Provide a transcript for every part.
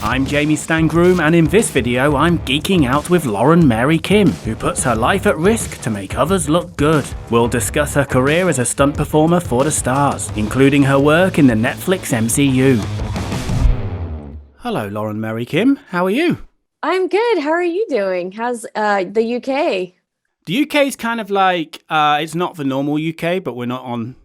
I'm Jamie Stangroom, and in this video I'm geeking out with Lauren Mary Kim, who puts her life at risk to make others look good. We'll discuss her career as a stunt performer for the stars, including her work in the Netflix MCU. Hello Lauren Mary Kim, how are you? I'm good. How are you doing? How's the UK? The UK is kind of like, it's not the normal UK, but we're not on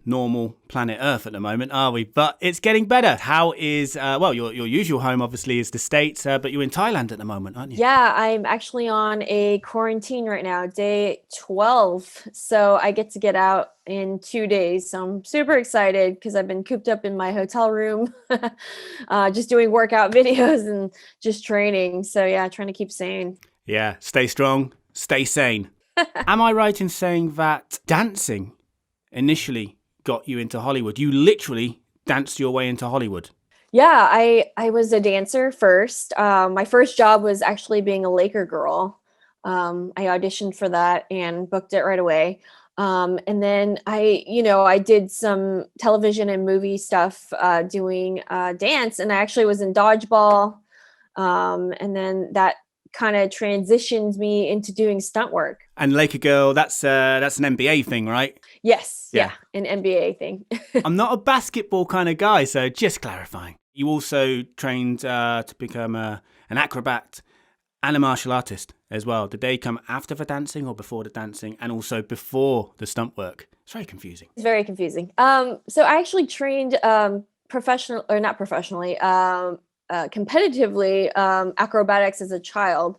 normal planet Earth at the moment, are we? But it's getting better. How is, your usual home obviously is the States, but you're in Thailand at the moment, aren't you? Yeah, I'm actually on a quarantine right now, day 12. So I get to get out in 2 days. So I'm super excited because I've been cooped up in my hotel room, just doing workout videos and just training. So yeah, trying to keep sane. Yeah, stay strong, stay sane. Am I right in saying that dancing initially got you into Hollywood? You literally danced your way into Hollywood. Yeah, I was a dancer first. My first job was actually being a Laker girl. I auditioned for that and booked it right away. And then I did some television and movie stuff doing dance, and I actually was in dodgeball. And then that kind of transitioned me into doing stunt work. And Laker Girl, that's an NBA thing, right? Yes, Yeah. an NBA thing. I'm not a basketball kind of guy, so just clarifying. You also trained to become an acrobat and a martial artist as well. Did they come after the dancing or before the dancing, and also before the stunt work? It's very confusing. It's very confusing. So I actually trained professional or not professionally, competitively acrobatics as a child.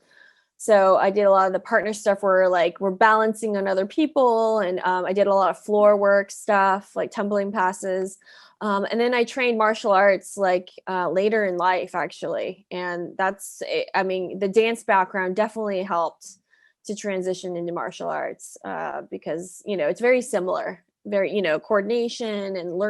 So I did a lot of the partner stuff where like we're balancing on other people, and I did a lot of floor work stuff like tumbling passes. And then I trained martial arts like later in life actually, and the dance background definitely helped to transition into martial arts because it's very similar, very coordination and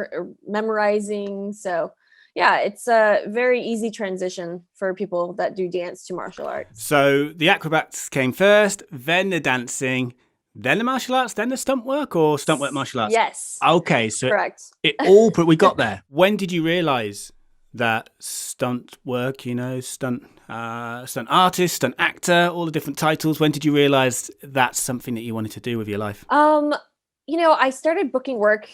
memorizing. So yeah, it's a very easy transition for people that do dance to martial arts. So the acrobats came first, then the dancing, then the martial arts, then the stunt work, or stunt work, martial arts? Yes. Okay, so Correct. we got there. When did you realize that stunt work, stunt artist, stunt actor, all the different titles, when did you realize that's something that you wanted to do with your life? I started booking work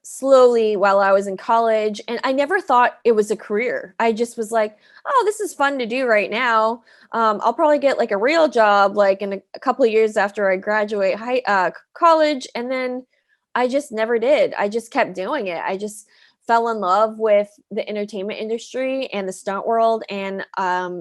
slowly while I was in college, and I never thought it was a career. I just was like, oh, this is fun to do right now. I'll probably get like a real job like in a couple of years after I graduate college. And then I just never did. I just kept doing it. I just fell in love with the entertainment industry and the stunt world, and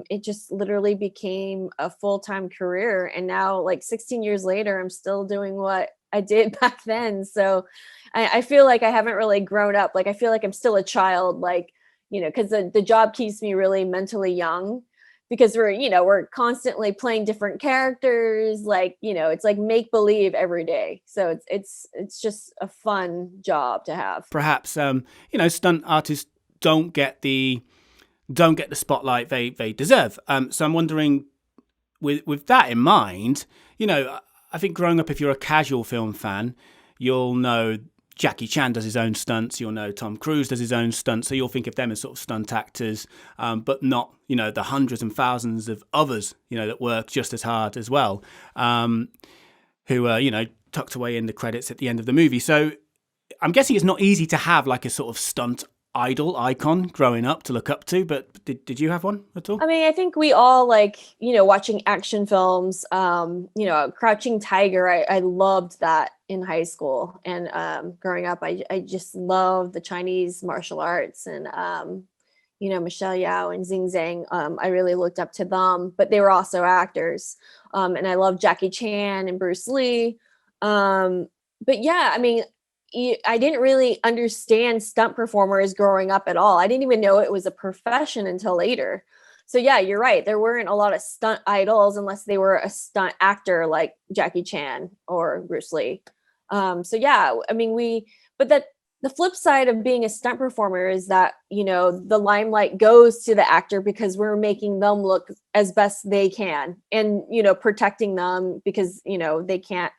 it just literally became a full-time career. And now, like 16 years later, I'm still doing what I did back then. So I feel like I haven't really grown up. Like I feel like I'm still a child, like, because the job keeps me really mentally young, because we're constantly playing different characters. Like, it's like make believe every day. So it's just a fun job to have. Perhaps stunt artists don't get the spotlight they deserve. So I'm wondering, with that in mind, I think growing up, if you're a casual film fan, you'll know Jackie Chan does his own stunts. You'll know Tom Cruise does his own stunts. So you'll think of them as sort of stunt actors, but not, the hundreds and thousands of others, that work just as hard as well, who are, tucked away in the credits at the end of the movie. So I'm guessing it's not easy to have like a sort of stunt icon growing up to look up to, but did you have one at all? I mean, I think we all like, watching action films, Crouching Tiger. I loved that in high school. And growing up, I just loved the Chinese martial arts, and, Michelle Yao and Xing Zhang. I really looked up to them, but they were also actors. And I loved Jackie Chan and Bruce Lee. But yeah, I mean, I didn't really understand stunt performers growing up at all. I didn't even know it was a profession until later. So yeah, you're right. There weren't a lot of stunt idols unless they were a stunt actor like Jackie Chan or Bruce Lee. So yeah, I mean, but the flip side of being a stunt performer is that, the limelight goes to the actor because we're making them look as best they can, and, protecting them because, they can't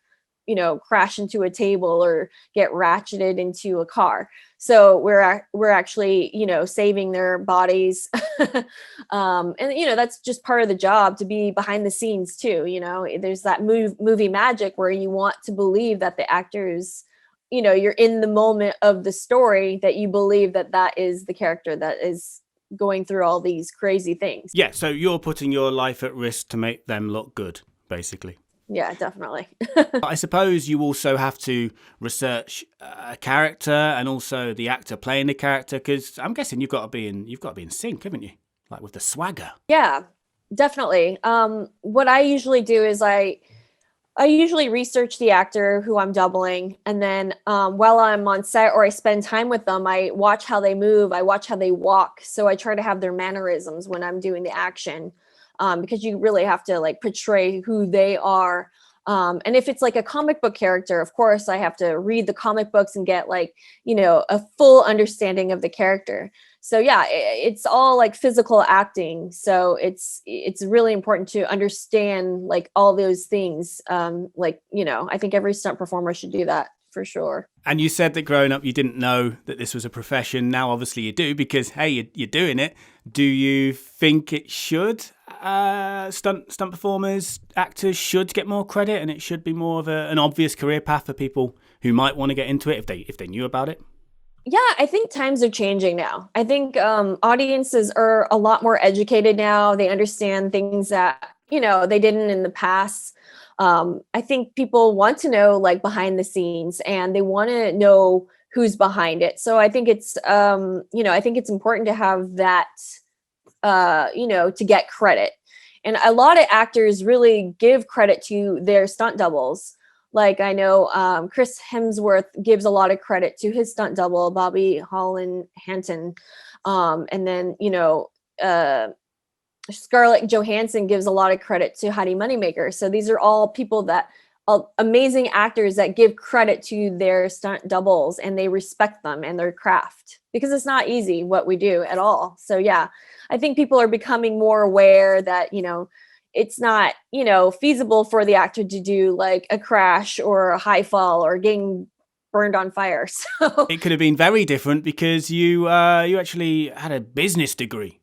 crash into a table or get ratcheted into a car. So we're actually, saving their bodies. And that's just part of the job, to be behind the scenes too. There's that movie magic where you want to believe that the actors, you're in the moment of the story, that you believe that that is the character that is going through all these crazy things. Yeah, so you're putting your life at risk to make them look good, basically. Yeah, definitely. I suppose you also have to research a character and also the actor playing the character, because I'm guessing you've got to be in sync, haven't you? Like with the swagger. Yeah, definitely. What I usually do is I usually research the actor who I'm doubling, and then while I'm on set or I spend time with them, I watch how they move, I watch how they walk. So I try to have their mannerisms when I'm doing the action, because you really have to like portray who they are. And if it's like a comic book character, of course, I have to read the comic books and get like, a full understanding of the character. So yeah, it's all like physical acting. So it's really important to understand like all those things. I think every stunt performer should do that for sure. And you said that growing up you didn't know that this was a profession. Now obviously you do, because hey, you're doing it. Do you think it should? Stunt performers, actors should get more credit, and it should be more of an obvious career path for people who might want to get into it if they knew about it. Yeah, I think times are changing now. I think audiences are a lot more educated now. They understand things that, they didn't in the past. I think people want to know like behind the scenes, and they want to know who's behind it. So I think I think it's important to have that, to get credit. And a lot of actors really give credit to their stunt doubles. Like I know Chris Hemsworth gives a lot of credit to his stunt double, Bobby Holland Hanton. And then, Scarlett Johansson gives a lot of credit to Heidi Moneymaker. So these are all people that amazing actors that give credit to their stunt doubles, and they respect them and their craft, because it's not easy what we do at all. So yeah, I think people are becoming more aware that, it's not, feasible for the actor to do like a crash or a high fall or getting burned on fire. So It could have been very different, because you actually had a business degree,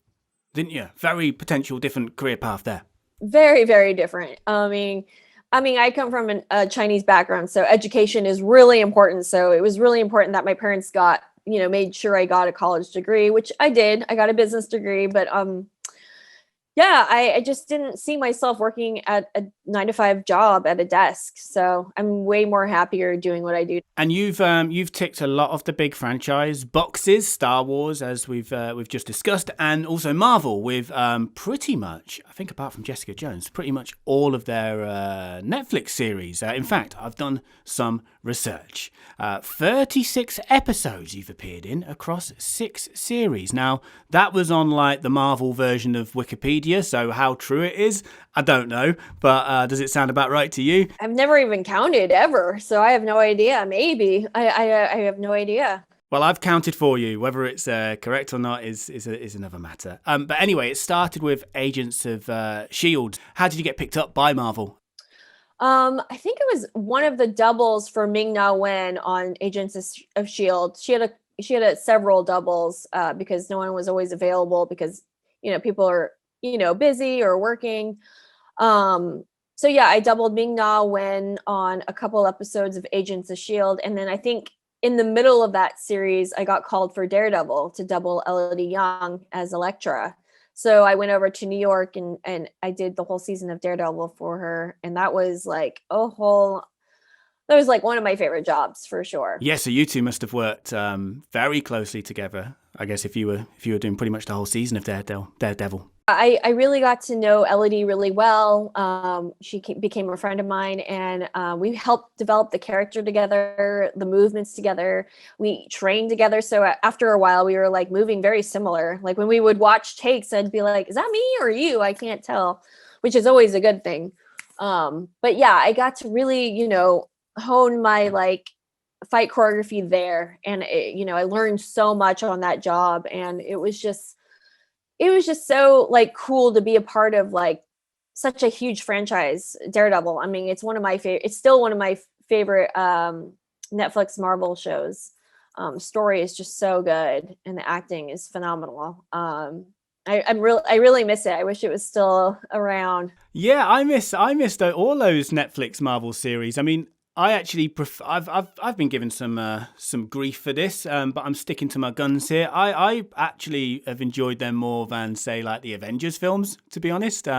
didn't you? Very potential different career path there. very, very different. I come from a Chinese background, so education is really important. So it was really important that my parents made sure I got a college degree, which I did. I got a business degree, but yeah, I just didn't see myself working at a 9-to-5 job at a desk. So I'm way more happier doing what I do. And you've ticked a lot of the big franchise boxes, Star Wars, as we've just discussed, and also Marvel with pretty much, I think apart from Jessica Jones, pretty much all of their Netflix series. In fact, I've done some research. 36 episodes you've appeared in across 6 series. Now, that was on like the Marvel version of Wikipedia, so how true it is, I don't know. But does it sound about right to you? I've never even counted ever, so I have no idea. Maybe. I have no idea. Well, I've counted for you. Whether it's correct or not is another matter. But anyway, it started with Agents of S.H.I.E.L.D. How did you get picked up by Marvel? I think it was one of the doubles for Ming-Na Wen on Agents of S.H.I.E.L.D. She had several doubles because no one was always available, because people are busy or working. So yeah, I doubled Ming-Na Wen on a couple episodes of Agents of S.H.I.E.L.D. And then I think in the middle of that series, I got called for Daredevil to double Elodie Young as Elektra. So I went over to New York and I did the whole season of Daredevil for her. And that was like one of my favorite jobs for sure. Yeah, so you two must have worked very closely together, I guess, if you were doing pretty much the whole season of Daredevil. I really got to know Elodie really well. She became a friend of mine, and we helped develop the character together, the movements together. We trained together. So after a while, we were like moving very similar. Like when we would watch takes, I'd be like, "Is that me or you?" I can't tell, which is always a good thing. But yeah, I got to really, hone my like fight choreography there, and I learned so much on that job, and it was just so like cool to be a part of like such a huge franchise, Daredevil. I mean, it's one of my favorite. It's still one of my favorite Netflix Marvel shows. Story is just so good, and the acting is phenomenal. I really miss it. I wish it was still around. Yeah, I missed all those Netflix Marvel series. I mean, I actually I've been given some grief for this, but I'm sticking to my guns here. I actually have enjoyed them more than, say, like the Avengers films, to be honest.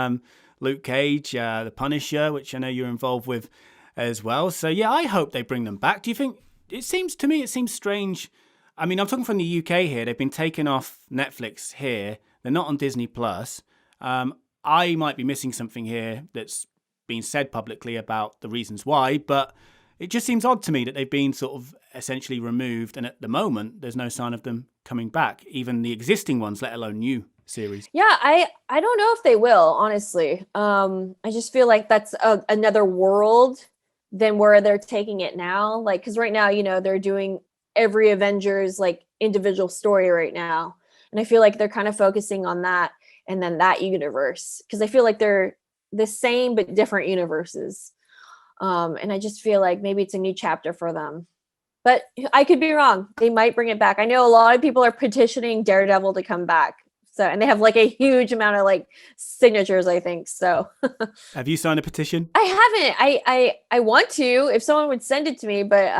Luke Cage, the Punisher, which I know you're involved with as well. So yeah, I hope they bring them back. Do you think? It seems strange. I mean, I'm talking from the UK here. They've been taken off Netflix here. They're not on Disney Plus. I might be missing something here that's been said publicly about the reasons why, but it just seems odd to me that they've been sort of essentially removed, and at the moment there's no sign of them coming back, even the existing ones, let alone new series. Yeah, I don't know if they will, honestly. I just feel like that's another world than where they're taking it now. Like, because right now, they're doing every Avengers like individual story right now, and I feel like they're kind of focusing on that and then that universe, because I feel like they're the same but different universes. And I just feel like maybe it's a new chapter for them. But I could be wrong. They might bring it back. I know a lot of people are petitioning Daredevil to come back. So, and they have like a huge amount of like signatures, I think. So have you signed a petition? I haven't. I want to, if someone would send it to me, but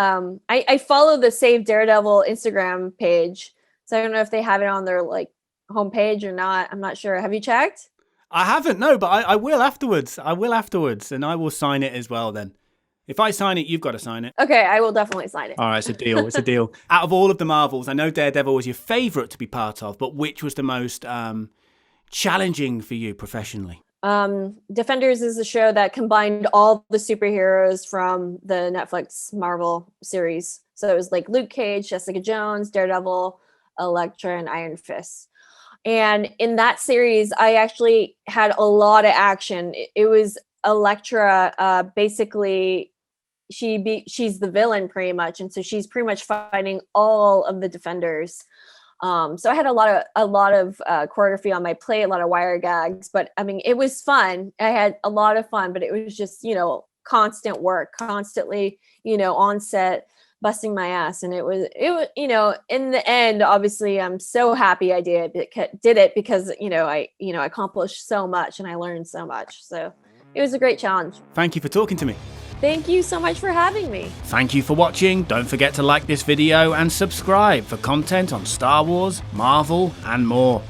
I follow the Save Daredevil Instagram page. So I don't know if they have it on their like homepage or not. I'm not sure. Have you checked? I haven't, no, but I will afterwards. And I will sign it as well then. If I sign it, you've got to sign it. Okay, I will definitely sign it. All right, it's a deal. It's a deal. Out of all of the Marvels, I know Daredevil was your favourite to be part of, but which was the most challenging for you professionally? Defenders is a show that combined all the superheroes from the Netflix Marvel series. So it was like Luke Cage, Jessica Jones, Daredevil, Elektra, and Iron Fist. And in that series, I actually had a lot of action. It was Elektra, basically, she's the villain pretty much, and so she's pretty much fighting all of the defenders. So I had a lot of choreography on my plate, a lot of wire gags, but I mean, it was fun. I had a lot of fun, but it was just, constant work, constantly, on set, busting my ass. And it was, in the end, obviously I'm so happy I did it because, I accomplished so much and I learned so much. So it was a great challenge. Thank you for talking to me. Thank you so much for having me. Thank you for watching. Don't forget to like this video and subscribe for content on Star Wars, Marvel, and more.